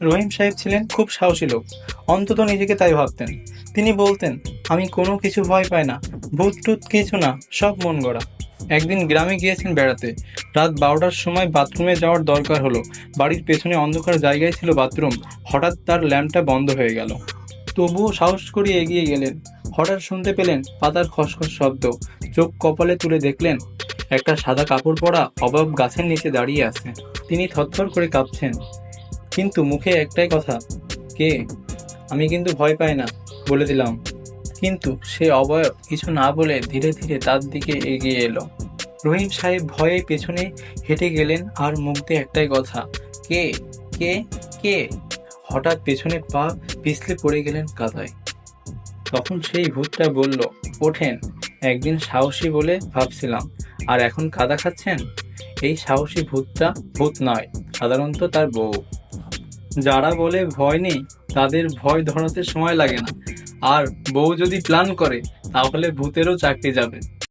রহিম সাহেব ছিলেন খুব সাহসী লোক, অন্তত নিজেকে তাই ভাবতেন। তিনি বলতেন, আমি কোনো কিছু ভয় পাই না, ভূত টুত কিছু না, সব মন গড়া। একদিন গ্রামে গিয়েছেন বেড়াতে। রাত 12টার সময় বাথরুমে যাওয়ার দরকার হলো। বাড়ির পেছনে অন্ধকার জায়গায় ছিল বাথরুম। হঠাৎ তার ল্যাম্পটা বন্ধ হয়ে গেল। তবুও সাহস করে এগিয়ে গেলেন। হঠাৎ শুনতে পেলেন পাতার খসখস শব্দ। চোখ কপালে তুলে দেখলেন একটা সাদা কাপড় পরা অভাব গাছের নিচে দাঁড়িয়ে আছে। তিনি থরথর করে কাঁপছেন, কিন্তু মুখে একটাই কথা, কে? আমি কিন্তু ভয় পাই না, বলে দিলাম। কিন্তু সে অবয়ব কিছু না বলে ধীরে ধীরে তার দিকে এগিয়ে এলো। রহিম সাহেব ভয়ে পেছনে হেঁটে গেলেন, আর মুখ দিয়ে একটাই কথা, কে? কে? কে? হঠাৎ পেছনে পা পিছলে পড়ে গেলেন কাদায়। তখন সেই ভূতটা বলল, ওঠেন, একদিন সাহসী বলে ভাবছিলাম, আর এখন কাদা খাচ্ছেন। এই সাহসী ভূতটা ভূত নয়, সাধারণত তার বউ। যারা বলে ভয় নেই, তাদের ভয় ধরাতে সময় লাগে না। আর বউ যদি প্ল্যান করে, তাহলে ভূতেরও চাকরি যাবে।